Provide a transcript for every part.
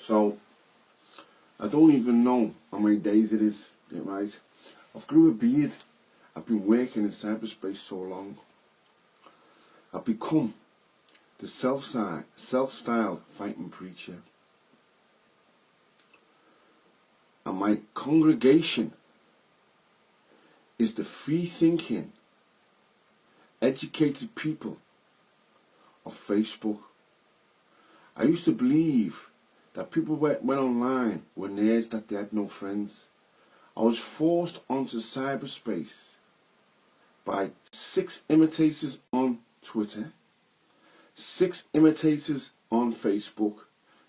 So, I don't even know how many days it is, yeah, right? I've grew a beard. I've been working in cyberspace so long. I've become the self-styled fighting preacher. And my congregation is the free-thinking, educated people of Facebook. I used to believe that people went online were nerds, that they had no friends. I was forced onto cyberspace by 6 imitators on Twitter, 6 imitators on Facebook.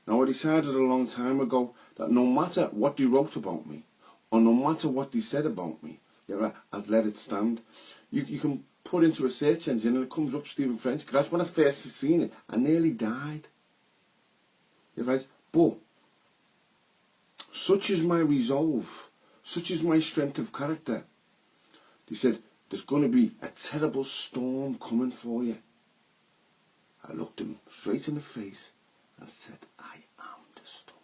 Now, I decided a long time ago that no matter what they wrote about me, or no matter what they said about me, yeah, I'd let it stand. You can put into a search engine and it comes up Stephen French, because that's when I first seen it. I nearly died. Yeah, right? But such is my resolve, such is my strength of character. They said, there's going to be a terrible storm coming for you. I looked him straight in the face and said, I am the storm.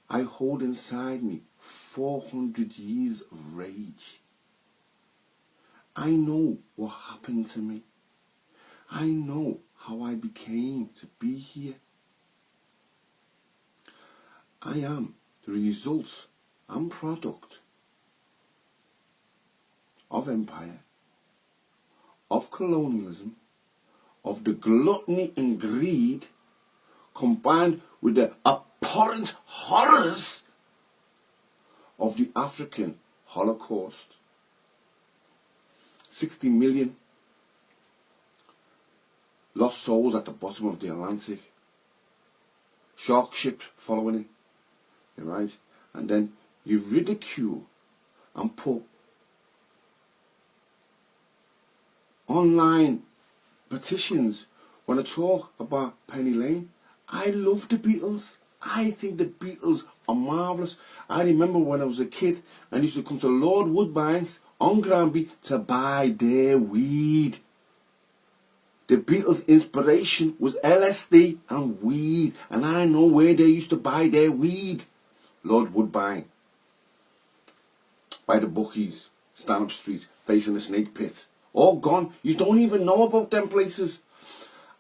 I hold inside me 400 years of rage. I know what happened to me. I know how I became to be here. I am the result and product of empire, of colonialism, of the gluttony and greed, combined with the abhorrent horrors of the African Holocaust. 60 million lost souls at the bottom of the Atlantic, shark ships following it, right? And then you ridicule and put online petitions when I talk about Penny Lane. I love the Beatles. I think the Beatles are marvellous. I remember when I was a kid and used to come to Lord Woodbine's on Granby to buy their weed. The Beatles' inspiration was LSD and weed, and I know where they used to buy their weed. Lord Woodbine, by the bookies, Stanhope Street, facing the snake pit. All gone. You don't even know about them places.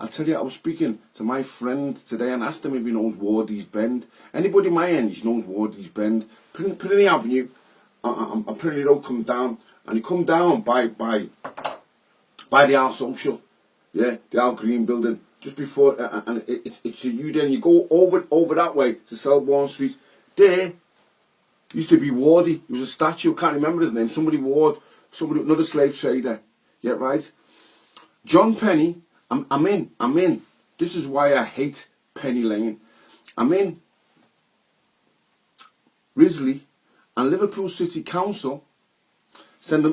I'll tell you, I was speaking to my friend today and asked him if he knows Wardy's Bend. Anybody my age knows Wardy's Bend. Penny Avenue and Penny Road come down, and you come down by the Al Social, yeah, the Al Green building, just before, and it's a U-turn. You go over that way to Selborne Street. There used to be Wardy. There was a statue, I can't remember his name. Somebody Ward, another slave trader. Yeah, right. John Penny. I'm in. This is why I hate Penny Lane. I'm in Risley, and Liverpool City Council send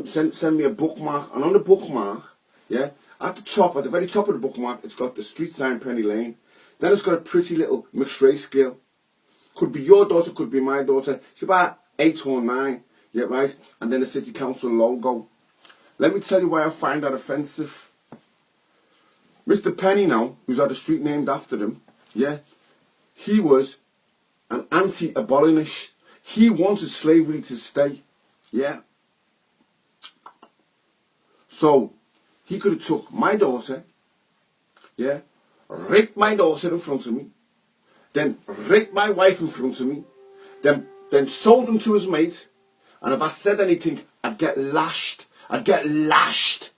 me a bookmark, and on the bookmark, yeah, at the very top of the bookmark, it's got the street sign Penny Lane. Then it's got a pretty little mixed race scale. Could be your daughter, could be my daughter. She's about 8 or 9, yeah, right. And then the City Council logo. Let me tell you why I find that offensive. Mr. Penny now, who's had a street named after him, yeah, he was an anti-abolitionist. He wanted slavery to stay, yeah. So, he could have took my daughter, yeah, raped my daughter in front of me, then raped my wife in front of me, then sold him to his mate, and if I said anything, I'd get lashed. I'd get lashed.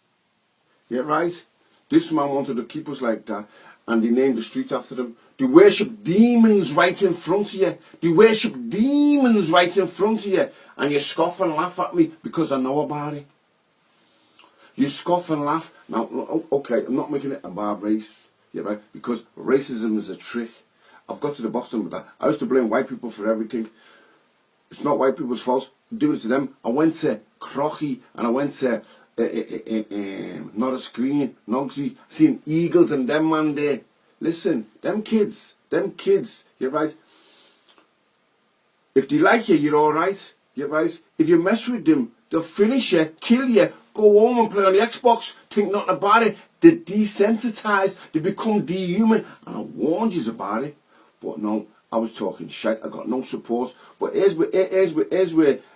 Yeah, right? This man wanted to keep us like that, and they named the street after them. They worship demons right in front of you. They worship demons right in front of you, and you scoff and laugh at me because I know about it. You scoff and laugh. Now, okay, I'm not making it about race, yeah, right? Because racism is a trick. I've got to the bottom of that. I used to blame white people for everything. It's not white people's fault. Do it to them. I went to Crocky and I went to not a screen, Nogsy, seen Eagles and them man there. Listen, them kids, you're right. If they like you, you're alright, you're right. If you mess with them, they'll finish you, kill you, go home and play on the Xbox, think nothing about it. They're desensitized, they become dehuman, and I warned you about it. But no, I was talking shit. I got no support. But here's where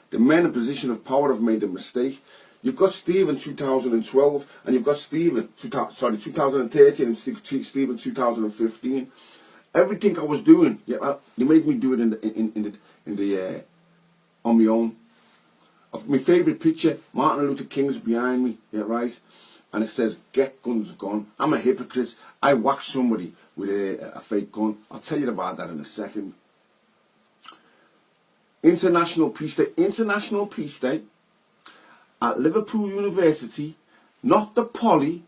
the men in position of power have made a mistake. You've got Steve in 2012, and you've got Steve in 2013, and Steve in 2015. Everything I was doing, yeah, they made me do it on my own. My favourite picture, Martin Luther King's behind me, yeah, right? And it says, "Get guns gone." I'm a hypocrite. I whacked somebody with a fake gun. I'll tell you about that in a second. International Peace Day. International Peace Day at Liverpool University, not the Polytechnic,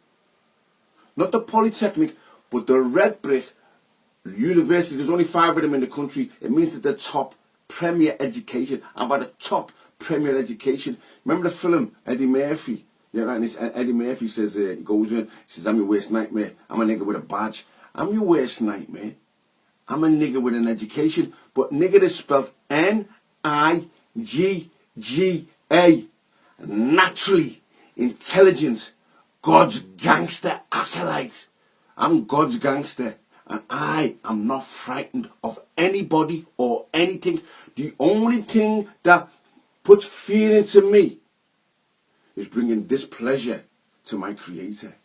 but the Red Brick University. There's only 5 of them in the country. It means that they're top premier education. I've had a top premier education. Remember the film Eddie Murphy? Yeah, right. And Eddie Murphy says, he goes in, he says, "I'm your worst nightmare. I'm a nigger with a badge." I'm your worst nightmare. I'm a nigger with an education, but nigger is spelled N-I-G-G-A. Naturally intelligent, God's gangster acolyte. I'm God's gangster, and I am not frightened of anybody or anything. The only thing that puts fear into me is bringing displeasure to my Creator.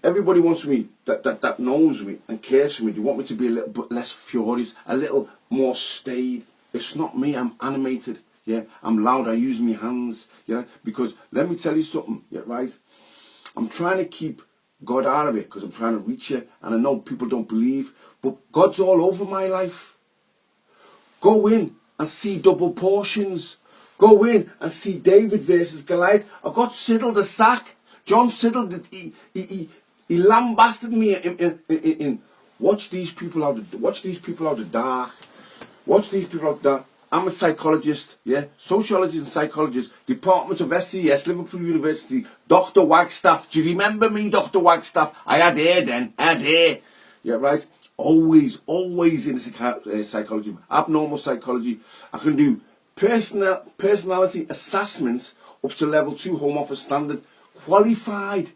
Everybody wants me, that knows me and cares for me. They want me to be a little bit less furious, a little more staid. It's not me. I'm animated. Yeah, I'm loud. I use my hands. Yeah, because let me tell you something. Yeah, right. I'm trying to keep God out of it because I'm trying to reach you, and I know people don't believe, but God's all over my life. Go in and see double portions. Go in and see David versus Goliath. I got Siddle the sack. John Siddle, he lambasted me in watch these people out of the dark. Watch these people out there. I'm a psychologist, yeah, sociologist and psychologist, Department of SCS, Liverpool University, Dr. Wagstaff. Do you remember me, Dr. Wagstaff? I had hair then, yeah, right? Always in psychology, abnormal psychology. I can do personality assessments up to level 2 Home Office standard. Qualified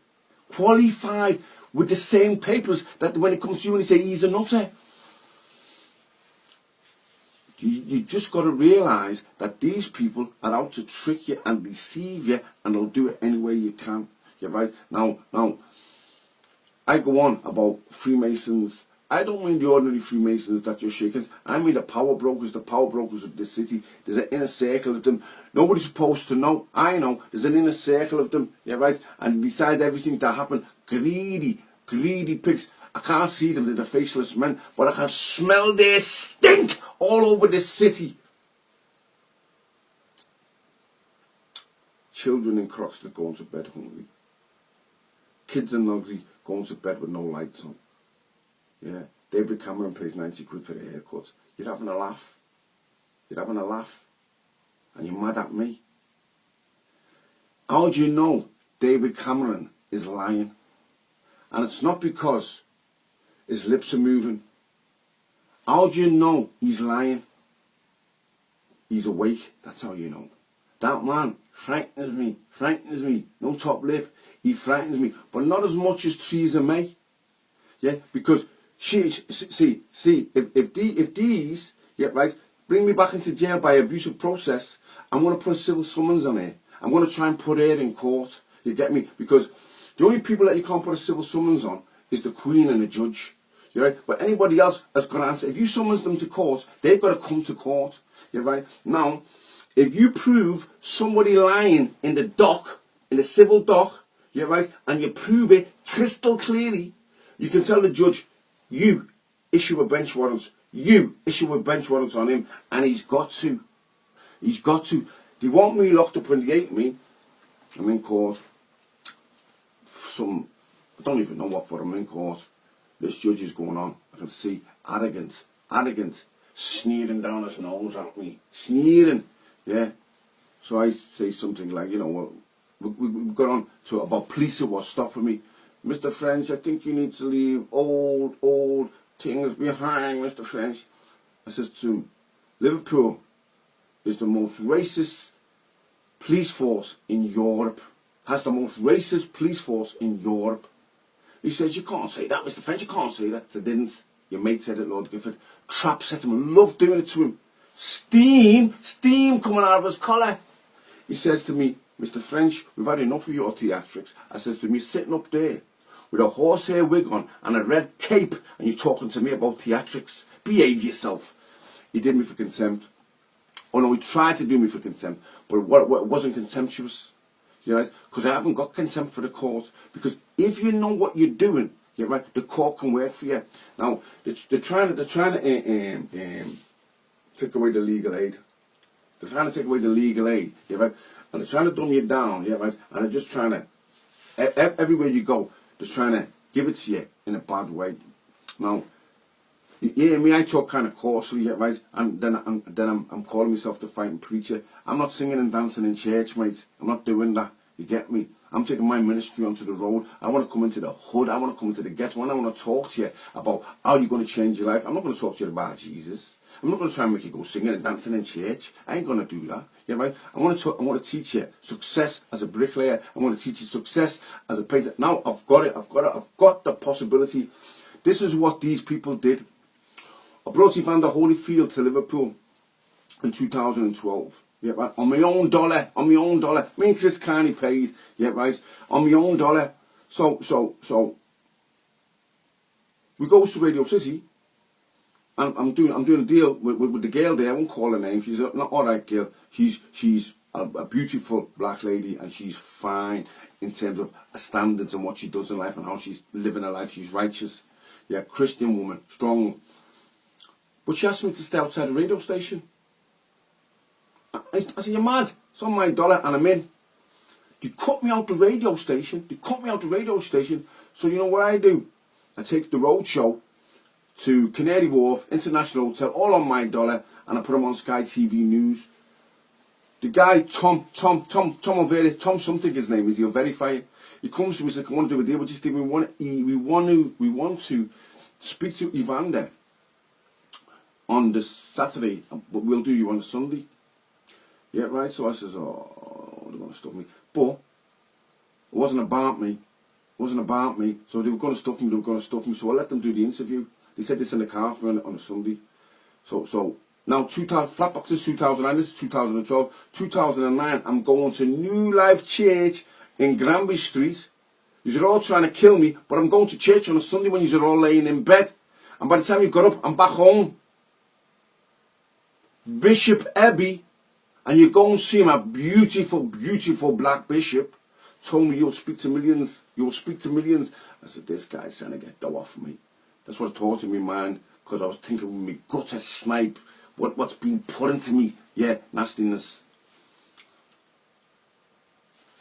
with the same papers that when it comes to you and you say he's a nutter. You just got to realise that these people are out to trick you and deceive you, and they'll do it any way you can. Yeah, right? Now, I go on about Freemasons. I don't mean the ordinary Freemasons that you're shaking. I mean the power brokers of this city. There's an inner circle of them. Nobody's supposed to know. I know. There's an inner circle of them. Yeah, right? And beside everything that happened, greedy pigs. I can't see them, they're the faceless men, but I can smell their stink all over this city. Children in Crocs that going to bed hungry. Kids in Logsy going to bed with no lights on. Yeah, David Cameron pays 90 quid for a haircut. You're having a laugh. And you're mad at me. How do you know David Cameron is lying? And it's not because his lips are moving. How do you know he's lying? He's awake, that's how you know. That man frightens me. No top lip, he frightens me. But not as much as Theresa May. Yeah, because if these, yeah, right, bring me back into jail by abusive process, I'm going to put a civil summons on her. I'm going to try and put her in court. You get me? Because the only people that you can't put a civil summons on is the Queen and the judge. You right? But anybody else has got to answer. If you summons them to court, they've got to come to court. You right? Now, if you prove somebody lying in the dock, in the civil dock, you right, and you prove it crystal clearly, you can tell the judge, you issue a bench warrant. You issue a bench warrant on him, and he's got to. They want me locked up when they hate me. I'm in court. I don't even know what for. I'm in court. This judge is going on. I can see arrogant, sneering down his nose at me. Sneering, yeah. So I say something like, you know, well, we got on to about police who was stopping me. Mr. French, I think you need to leave old things behind, Mr. French. I says to him, Liverpool is the most racist police force in Europe. Has the most racist police force in Europe. He says, you can't say that, Mr. French, you can't say that. I said, didn't. Your mate said it, Lord Gifford. Trap set him. I love doing it to him. Steam coming out of his collar. He says to me, Mr. French, we've had enough of your theatrics. I says to me, sitting up there with a horsehair wig on and a red cape, and you're talking to me about theatrics. Behave yourself. He did me for contempt. Oh no, he tried to do me for contempt, but it wasn't contemptuous. You know, because I haven't got contempt for the court. Because if you know what you're doing, yeah, right, the court can work for you. Now they're trying to take away the legal aid. They're trying to take away the legal aid, yeah, right, and they're trying to dumb you down, yeah, right, and they're just trying to everywhere you go, they're trying to give it to you in a bad way. Now, yeah, me, I talk kind of coarsely, yeah, right, and then I'm calling myself the fighting preacher. I'm not singing and dancing in church, mate. I'm not doing that. You get me? I'm taking my ministry onto the road. I want to come into the hood. I want to come into the ghetto. And I want to talk to you about how you're going to change your life. I'm not going to talk to you about Jesus. I'm not going to try and make you go singing and dancing in church. I ain't going to do that. Yeah, right? I want to teach you success as a bricklayer. I want to teach you success as a painter. Now I've got it. I've got the possibility. This is what these people did. I brought Evander Holyfield to Liverpool in 2012. Yeah, right. On my own dollar. Me and Chris Carney paid. Yeah, right. On my own dollar. So we goes to Radio City, and I'm doing a deal with the girl there. I won't call her name. She's not alright girl. She's a beautiful black lady, and she's fine in terms of her standards and what she does in life and how she's living her life. She's righteous. Yeah, Christian woman, strong. But she asked me to stay outside the radio station. I said, you're mad. It's on my dollar and I'm in. They cut me out the radio station. So you know what I do? I take the road show to Canary Wharf, International Hotel, all on my dollar, and I put them on Sky TV News. The guy, Tom O'Very, Tom something his name is, he'll verify it. He comes to me and says, I want to do a deal, but just we want to speak to Evander on the Saturday, but we'll do you on the Sunday. Yeah, right. So I says, oh, they're going to stuff me. But it wasn't about me. So they were going to stuff me. So I let them do the interview. They said this in the car for me on a Sunday. So now Flatbox is 2009. This is 2012. 2009. I'm going to New Life Church in Granby Street. You're all trying to kill me, but I'm going to church on a Sunday when you're all laying in bed. And by the time you got up, I'm back home. Bishop Abbey. And you go and see my beautiful black bishop, told me you'll speak to millions. I said, this guy's trying to get dough off me. That's what I thought in my mind, because I was thinking with my gutter snipe, what's being put into me. Yeah, nastiness.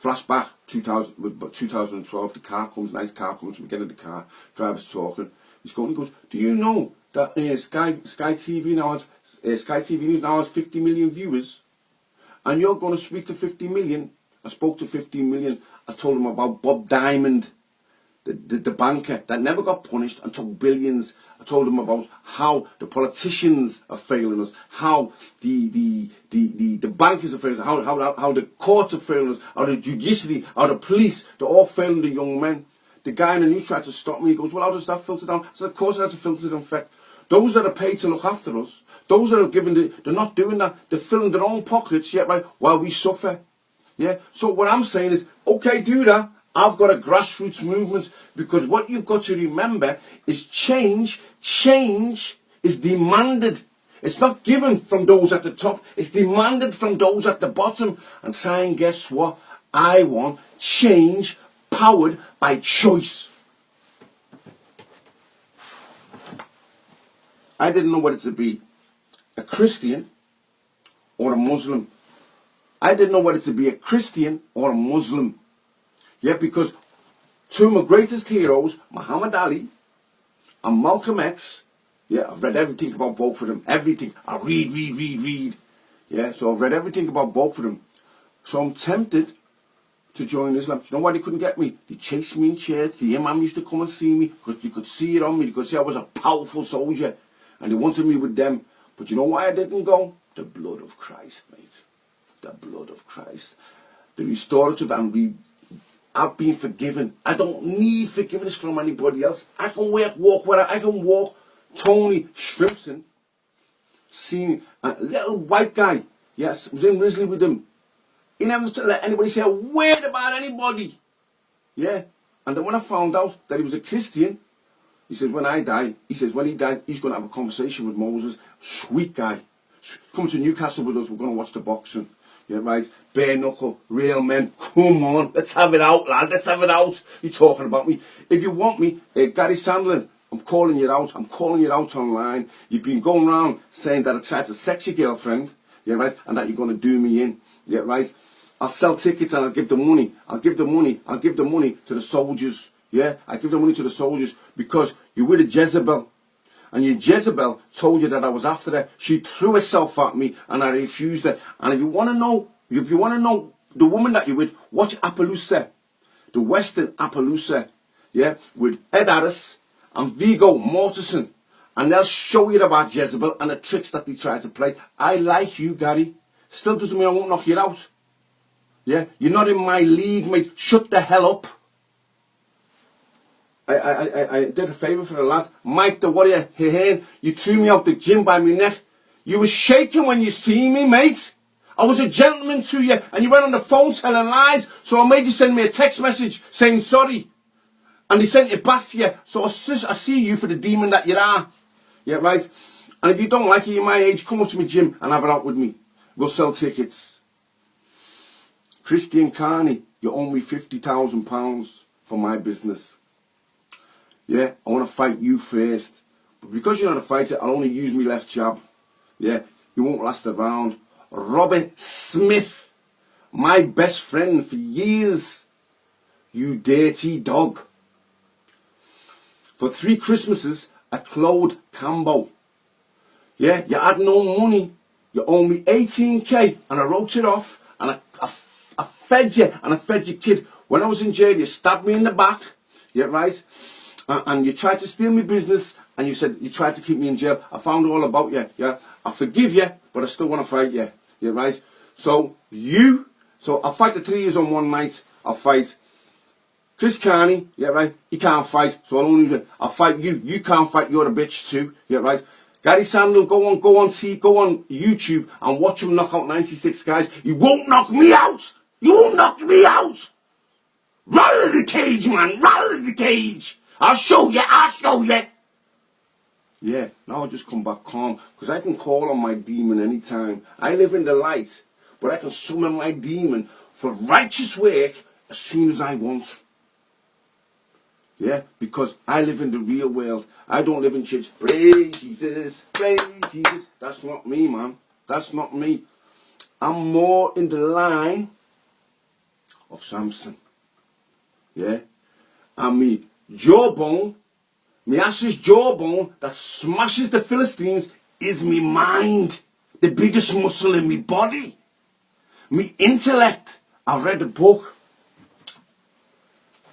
Flashback, 2012, the car comes, nice car comes, we get in the car, driver's talking. He goes, do you know that Sky TV News now has 50 million viewers? And you're going to speak to 50 million. I spoke to 15 million. I told them about Bob Diamond, the banker that never got punished and took billions. I told them about how the politicians are failing us, how the bankers are failing us, how the courts are failing us, how the judiciary, how the police, they're all failing the young men. The guy in the news tried to stop me. He goes, well, how does that filter down? I said, of course it has a filtered effect. Those that are paid to look after us, those that are given, they're not doing that. They're filling their own pockets, yeah, right, while we suffer. Yeah. So what I'm saying is, okay, do that. I've got a grassroots movement, because what you've got to remember is change is demanded. It's not given from those at the top. It's demanded from those at the bottom. And try and guess what? I want change powered by choice. I didn't know whether to be a Christian or a Muslim. I didn't know whether to be a Christian or a Muslim. Yeah, because two of my greatest heroes, Muhammad Ali and Malcolm X, yeah, I've read everything about both of them. Everything. I read. Yeah, so I've read everything about both of them. So I'm tempted to join Islam. You know why they couldn't get me? They chased me in church. The imam used to come and see me because they could see it on me. They could see I was a powerful soldier. And they wanted me with them. But you know why I didn't go? The blood of Christ, mate. The blood of Christ. The restorative and I've been forgiven. I don't need forgiveness from anybody else. I can walk where I can walk. Tony Shrimpson, seen a little white guy, yes, was in Risley with him. He never used to let anybody say a word about anybody. Yeah. And then when I found out that he was a Christian, he said, when I die, he says, when he died, he's going to have a conversation with Moses. Sweet guy. Come to Newcastle with us, we're going to watch the boxing. Yeah, right? Bare knuckle, real men. Come on, let's have it out, lad. Let's have it out. You're talking about me. If you want me, Gary Sandlin, I'm calling you out. I'm calling you out online. You've been going around saying that I tried to sex your girlfriend. Yeah, right? And that you're going to do me in. Yeah, right? I'll sell tickets and I'll give the money. I'll give the money to the soldiers. Yeah, I give the money to the soldiers because you're with a Jezebel. And your Jezebel told you that I was after her. She threw herself at me and I refused her. And if you want to know the woman that you're with, watch Appaloosa. The Western Appaloosa. Yeah, with Ed Harris and Viggo Mortensen. And they'll show you about Jezebel and the tricks that they try to play. I like you, Gary. Still doesn't mean I won't knock you out. Yeah, you're not in my league, mate. Shut the hell up. I did a favour for the lad. Mike the Warrior, you threw me out the gym by my neck. You were shaking when you see me, mate. I was a gentleman to you, and you went on the phone telling lies, so I made you send me a text message saying sorry. And he sent it back to you, so I see you for the demon that you are. Yeah, right? And if you don't like it, you're my age, come up to my gym and have it out with me. We'll sell tickets. Christian Carney, you owe me £50,000 for my business. Yeah, I want to fight you first. But because you're not a fighter, I'll only use my left jab. Yeah, you won't last around. Robert Smith, my best friend for years. You dirty dog. For 3 Christmases, I clothed Cambo. Yeah, you had no money. You owe me 18k and I wrote it off and I fed you and I fed your kid. When I was in jail, you stabbed me in the back. Yeah, right? And you tried to steal my business and you said you tried to keep me in jail. I found all about you. Yeah, I forgive you, but I still want to fight you. Yeah, right? So I'll fight the 3 years on one night. I'll fight Chris Carney. Yeah, right? He can't fight, so I'll fight you. You can't fight. You're a bitch too. Yeah, right? Gary Sandel, go on YouTube and watch him knock out 96 guys. You won't knock me out. You won't knock me out. Rattle the cage, man. Rattle the cage. I'll show you. I'll show you. Yeah, now I'll just come back calm. Because I can call on my demon anytime. I live in the light. But I can summon my demon for righteous work as soon as I want. Yeah, because I live in the real world. I don't live in church. Praise Jesus. Praise Jesus. That's not me, man. That's not me. I'm more in the line of Samson. Yeah. And me jawbone, me ass's jawbone that smashes the Philistines is me mind. The biggest muscle in me body. Me intellect. I read a book.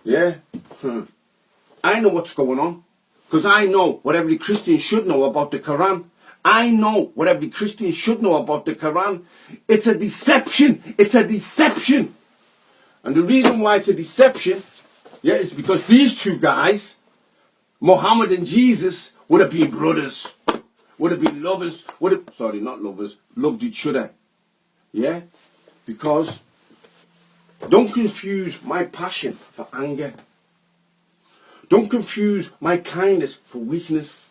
Yeah. I know what's going on. Because I know what every Christian should know about the Quran. I know what every Christian should know about the Quran. It's a deception. It's a deception. And the reason why it's a deception, yeah, is because these 2 guys, Muhammad and Jesus, would have been brothers. Would have been lovers. Sorry, not lovers. Loved each other. Yeah? Because don't confuse my passion for anger. Don't confuse my kindness for weakness.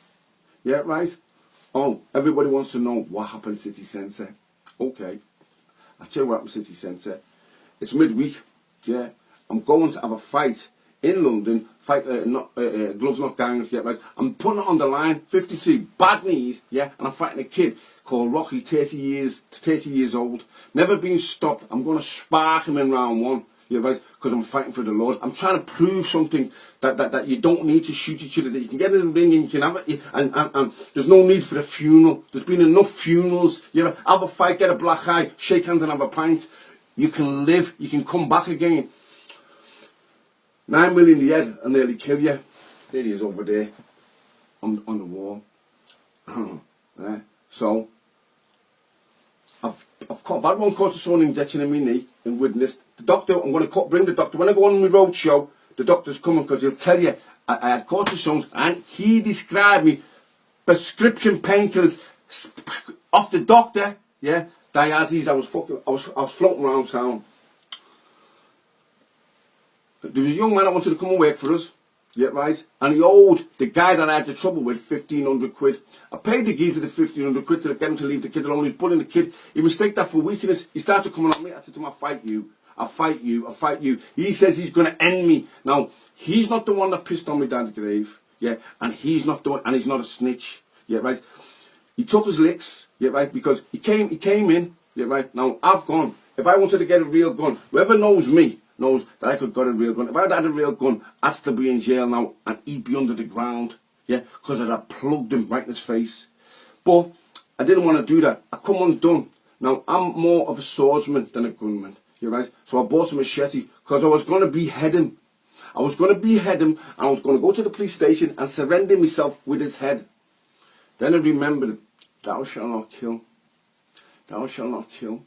Yeah, right? Oh, everybody wants to know what happened City Centre. Okay. I'll tell you what happened City Centre. It's midweek. Yeah. I'm going to have a fight in London. Gloves not gangers. Yeah, right? I'm putting it on the line. 53 bad knees. Yeah. And I'm fighting a kid called Rocky, 30 years old. Never been stopped. I'm going to spark him in round 1. Yeah, right? Because I'm fighting for the Lord. I'm trying to prove something that you don't need to shoot each other. That you can get in the ring and you can have it. And there's no need for a funeral. There's been enough funerals. You know, have a fight, get a black eye, shake hands and have a pint. You can live. You can come back again. 9 million in the head and nearly kill you. There he is over there on the wall. Yeah. So I've had one cortisone injection in my knee and witnessed. The doctor, I'm going to bring the doctor. When I go on my road show, the doctor's coming because he'll tell you I had cortisones, and he described me prescription painkillers off the doctor, yeah, diazes. I was floating around town. There was a young man that wanted to come and work for us, yeah, right, and he owed the guy that I had the trouble with 1,500 quid. I paid the geezer the 1,500 quid to get him to leave the kid alone. He's bullying the kid. He mistaked that for weakness. He started coming on me. I said to him, I'll fight you. I'll fight you. I'll fight you. He says he's going to end me. Now, he's not the one that pissed on my dad's grave, yeah, and he's not the one, and he's not a snitch, yeah, right. He took his licks, yeah, right, because he came in, yeah, right. Now, I've gone. If I wanted to get a real gun, whoever knows me knows that I could get a real gun. If I'd had a real gun, I'd still be in jail now, and he'd be under the ground, yeah, because I'd have plugged him right in his face. But I didn't want to do that. I come undone. Now, I'm more of a swordsman than a gunman, yeah, right. So I bought a machete because I was going to behead him. I was going to behead him, and I was going to go to the police station and surrender myself with his head. Then I remembered, thou shalt not kill. Thou shalt not kill.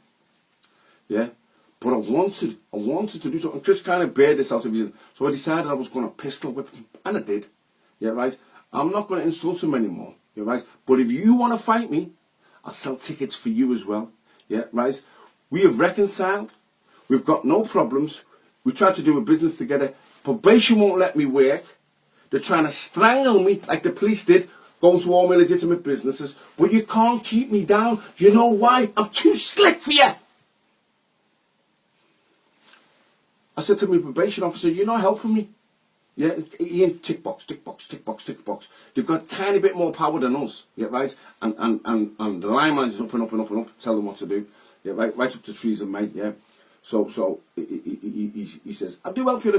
Yeah. But I wanted to do something. Chris kind of bared this out of me. So I decided I was going to pistol whip him. And I did. Yeah, right. I'm not going to insult him anymore. Yeah, right. But if you want to fight me, I'll sell tickets for you as well. Yeah, right. We have reconciled. We've got no problems. We tried to do a business together. Probation won't let me work. They're trying to strangle me like the police did, going to all my legitimate businesses. But you can't keep me down. You know why? I'm too slick for you. I said to my probation officer, you're not helping me. Yeah, Ian, tick box, tick box, tick box, tick box. They've got a tiny bit more power than us, yeah, right? And the line manager's up and up and up and up, tell them what to do. Yeah, right up to trees and mate, yeah. So he says, I do help you.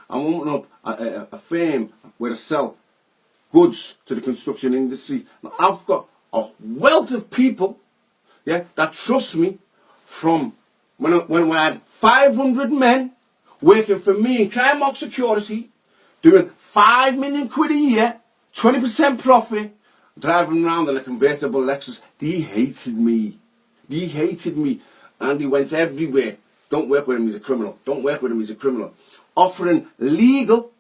I'm opening up a firm where I sell goods to the construction industry. Now, I've got a wealth of people, yeah, that trust me from when I had 500 men working for me in crime mock security, doing 5 million quid a year, 20% profit, driving around in a convertible Lexus. They hated me. And he went everywhere. Don't work with him, he's a criminal. Don't work with him, he's a criminal. Offering legal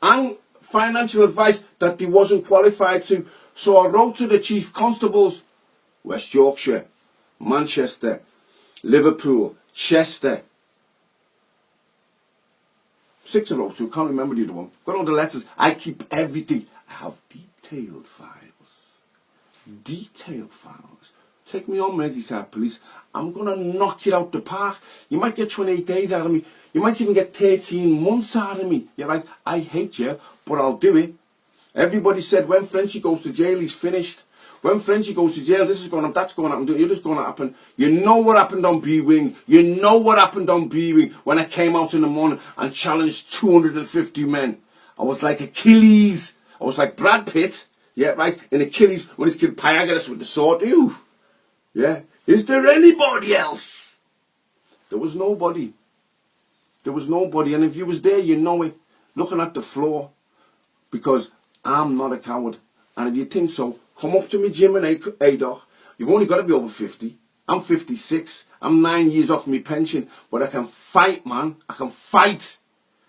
and financial advice that he wasn't qualified to. So I wrote to the chief constables, West Yorkshire, Manchester, Liverpool, Chester. 6 I wrote to, can't remember the other one. Got all the letters. I keep everything. I have detailed files. Detailed files. Take me on, Merseyside Police. I'm going to knock you out the park. You might get 28 days out of me. You might even get 13 months out of me. Yeah, right? I hate jail, but I'll do it. Everybody said when Frenchie goes to jail, he's finished. When Frenchie goes to jail, this is going to happen, that's going to happen, you're just going to happen. You know what happened on B-Wing. You know what happened on B-Wing when I came out in the morning and challenged 250 men. I was like Achilles. I was like Brad Pitt. Yeah, right? In Achilles, when he's killed Pythagoras with the sword. Ew. Yeah. Is there anybody else? There was nobody. There was nobody. And if you was there, you know it. Looking at the floor. Because I'm not a coward. And if you think so, come up to me, Jim and Adoch. You've only got to be over 50. I'm 56. I'm 9 years off my pension. But I can fight, man. I can fight.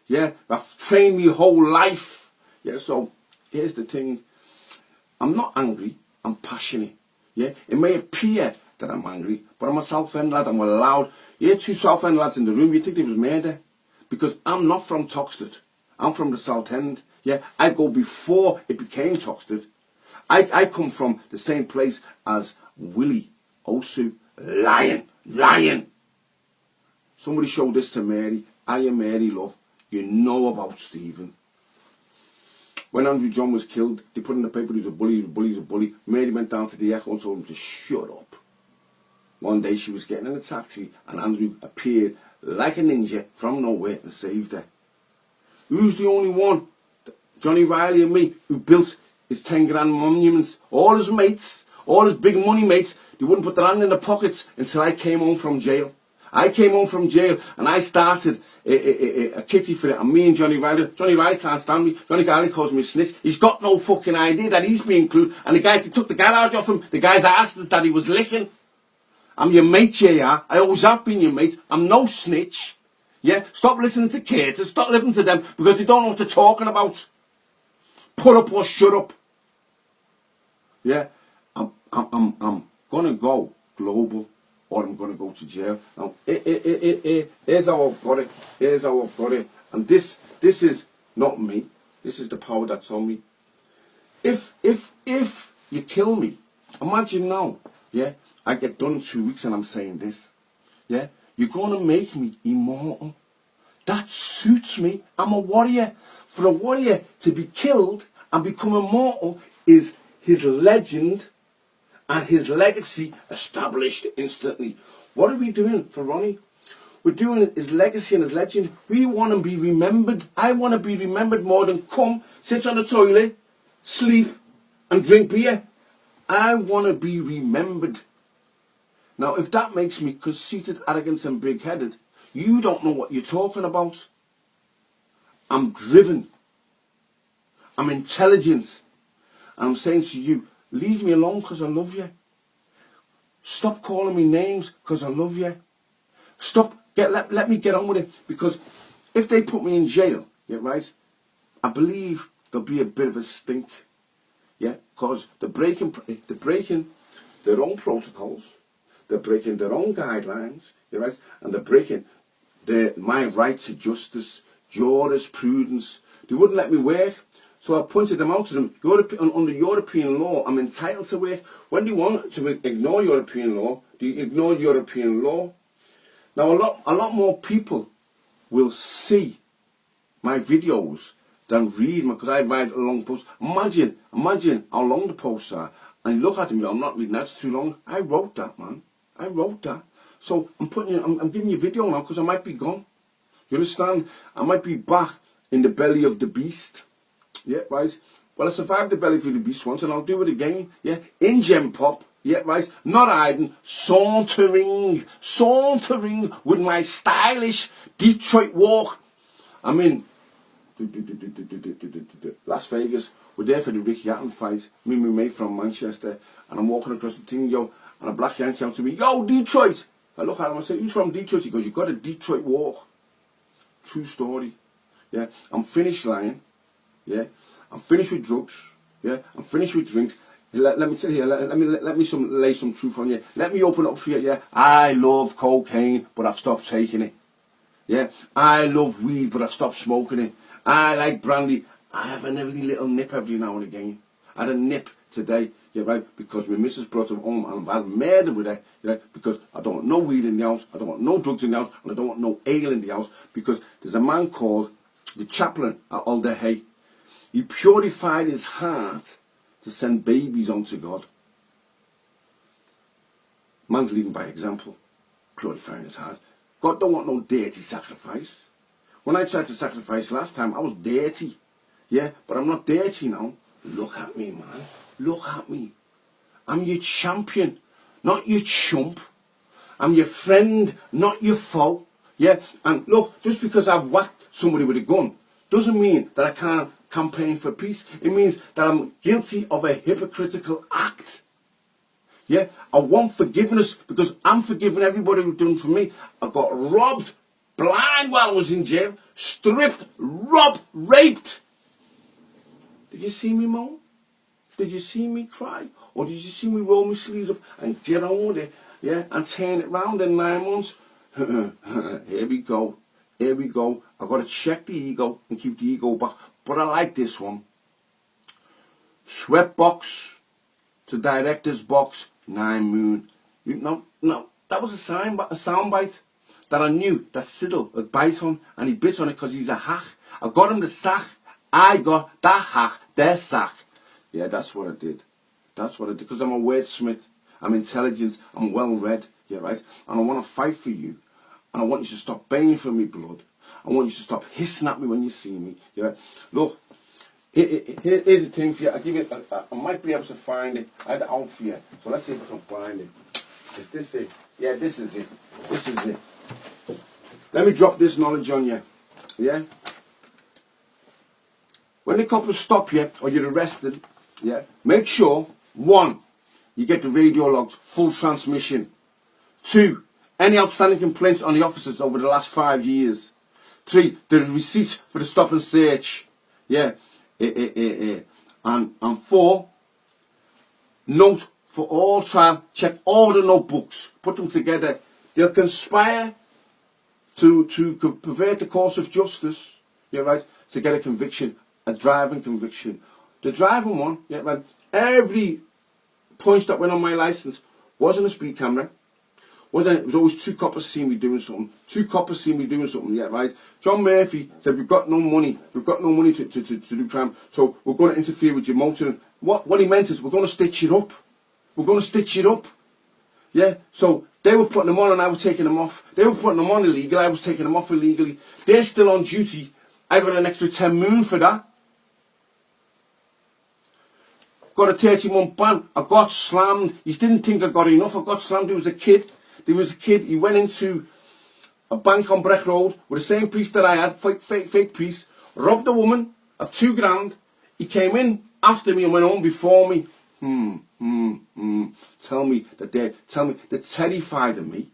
Yeah. I've trained my whole life. Yeah. So here's the thing. I'm not angry. I'm passionate. Yeah. It may appear that I'm angry, but I'm a Southend lad. I'm loud. You hear 2 Southend lads in the room, you think there was murder. Because I'm not from Toxteth. I'm from the Southend. Yeah. I go before it became Toxteth. I come from the same place as Willie, Osu, Lion. Somebody showed this to Mary. I am Mary, love. You know about Stephen. When Andrew John was killed, they put in the paper he's a bully. Mary went down to the Echo and told him to shut up. One day she was getting in a taxi and Andrew appeared like a ninja from nowhere and saved her. Who's the only one? Johnny Riley and me, who built his 10 grand monuments. All his mates, all his big money mates, they wouldn't put their hand in their pockets until I came home from jail. I came home from jail and I started a kitty for it. And me and Johnny Riley can't stand me. Johnny Riley calls me a snitch. He's got no fucking idea that he's being included. And the guy, they took the garage off him. The guy's asked us that he was licking. I'm your mate, yeah. I always have been your mate. I'm no snitch. Yeah, stop listening to kids. Stop listening to them because they don't know what they're talking about. Put up or shut up. Yeah, I'm gonna go global, or I'm gonna go to jail. Now, here's how I've got it. Here's how I've got it. And this is not me. This is the power that's on me. If you kill me, imagine now. Yeah, I get done in 2 weeks, and I'm saying this. Yeah, you're gonna make me immortal. That suits me. I'm a warrior. For a warrior to be killed and become immortal is his legend and his legacy established instantly. What are we doing for Ronnie? We're doing his legacy and his legend. We want to be remembered. I want to be remembered more than come, sit on the toilet, sleep and drink beer. I want to be remembered. Now, if that makes me conceited, arrogant and big-headed, you don't know what you're talking about. I'm driven. I'm intelligent. And I'm saying to you, leave me alone because I love you. Stop calling me names because I love you. Stop. Let me get on with it. Because if they put me in jail, yeah, right, I believe there'll be a bit of a stink. Yeah, because they're breaking their own protocols. They're breaking their own guidelines, yeah, right, and they're breaking my right to justice, jurisprudence. They wouldn't let me work, so I pointed them out to them. Under European law, I'm entitled to work. When they want to ignore European law, they ignore European law. Now, a lot more people will see my videos than read them because I write a long post. Imagine how long the posts are. And look at me, I'm not reading, that's too long. I wrote that, man. I wrote that. So I'm giving you a video now because I might be gone. You understand? I might be back in the belly of the beast. Yeah, right? Well, I survived the belly of the beast once and I'll do it again. Yeah, in Gem Pop. Yeah, right? Not hiding, sauntering with my stylish Detroit walk. I'm in Las Vegas. We're there for the Rick Yatton fight. Me and my mate from Manchester. And I'm walking across the thing, yo, and a black Yankee comes to me, yo, Detroit. I look at him and I say, who's from Detroit? He goes, you got a Detroit walk. True story. Yeah, I'm finished lying. Yeah, I'm finished with drugs. Yeah, I'm finished with drinks. Let me tell you, let me lay some truth on you. Let me open up for you. Yeah, I love cocaine, but I've stopped taking it. Yeah, I love weed, but I've stopped smoking it. I like brandy. I have a little nip every now and again. I had a nip today, yeah, right, because my missus brought them home and I've had murder with her, yeah, because I don't want no weed in the house, I don't want no drugs in the house, and I don't want no ale in the house, because there's a man called the chaplain at Alder Hay. He purified his heart to send babies unto God. Man's leading by example, purifying his heart. God don't want no dirty sacrifice. When I tried to sacrifice last time, I was dirty. Yeah, but I'm not dirty now. Look at me, man. Look at me. I'm your champion, not your chump. I'm your friend, not your foe. Yeah, and look, just because I've whacked somebody with a gun doesn't mean that I can't campaign for peace. It means that I'm guilty of a hypocritical act. Yeah, I want forgiveness because I'm forgiving everybody who's done for me. I got robbed, blind while I was in jail, stripped, robbed, raped. Did you see me moan? Did you see me cry? Or did you see me roll my sleeves up and get on with it? Yeah, and turn it round in 9 months? Here we go. Here we go. I've got to check the ego and keep the ego back. But I like this one. Sweatbox to director's box, 9 moon. No, that was a soundbite that I knew that Siddle would bite on, and he bit on it because he's a hack. I got him the sack. I got that hack, their sack. Yeah, that's what I did. That's what I did because I'm a wordsmith. I'm intelligent. I'm well read. Yeah, right. And I want to fight for you. And I want you to stop baying for me blood. I want you to stop hissing at me when you see me. Yeah. Look, here's the thing for you. I might be able to find it. I had it out for you. So let's see if I can find it. Is this it? Yeah, this is it. This is it. Let me drop this knowledge on you. Yeah. When the coppers stop you or you're arrested, yeah, make sure, 1, you get the radio logs, full transmission. 2, any outstanding complaints on the officers over the last 5 years. 3, the receipt for the stop and search. Yeah. And 4, note for all trial, check all the notebooks, put them together. They'll conspire to pervert the course of justice, yeah, right, to get a conviction, a driving conviction. The driving one, yeah, right, every point that went on my license wasn't a speed camera. It was always 2 coppers seeing me doing something. 2 coppers seeing me doing something, yeah, right. John Murphy said, we've got no money to do crime, so we're going to interfere with your motoring. What he meant is, we're going to stitch it up. We're going to stitch it up. Yeah, so they were putting them on and I was taking them off. They were putting them on illegally, I was taking them off illegally. They're still on duty. I got an extra 10 moon for that. Got a 30-month ban. I got slammed. You didn't think I got enough. I got slammed. There was a kid. He went into a bank on Breck Road with the same priest that I had, fake priest, robbed a woman of 2 grand. He came in after me and went home before me. Tell me they're terrified of me.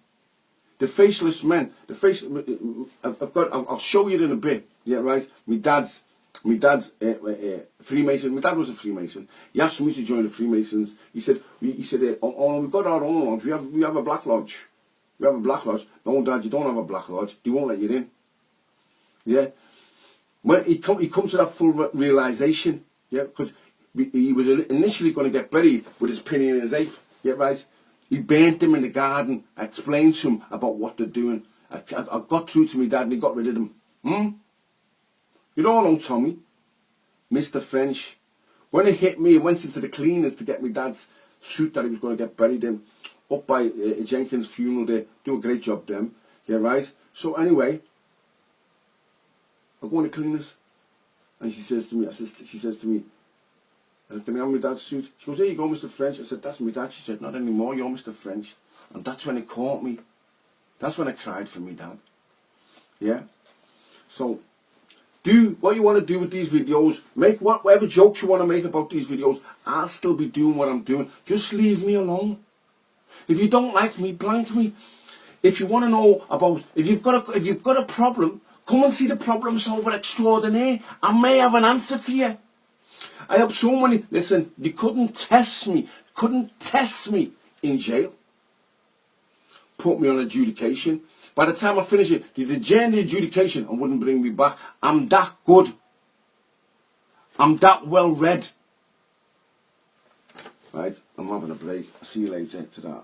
The faceless men, I'll show you in a bit. Yeah, right. My dad's Freemason. My dad was a Freemason. He asked me to join the Freemasons. He said, oh, we've got our own lodge. We have a black lodge. We have a black lodge. No, Dad, you don't have a black lodge. They won't let you in. Yeah. When he comes to that full realization, yeah, because he was initially going to get buried with his penny and his ape. Yeah, right. He burnt him in the garden. I explained to him about what they're doing. I got through to my dad and he got rid of them. You don't know Tommy, Mr. French. When it hit me, I went into the cleaners to get my dad's suit that he was going to get buried in, up by Jenkins' funeral there. Do a great job, them. Yeah, right. So anyway, I go in the cleaners, and she says to me, can I have my dad's suit? She goes, here you go, Mr. French. I said, that's my dad. She said, not anymore, you're Mr. French. And that's when it caught me. That's when I cried for my dad. Yeah. So, do what you want to do with these videos. Make whatever jokes you want to make about these videos. I'll still be doing what I'm doing. Just leave me alone. If you don't like me, blank me. If you want to know about, if you've got a problem, come and see the problem solver extraordinaire. I may have an answer for you. I have so many, listen, they couldn't test me in jail. Put me on adjudication. By the time I finish it, they'd adjourn the adjudication and wouldn't bring me back. I'm that good. I'm that well read. Right, I'm having a break. I'll see you later to that.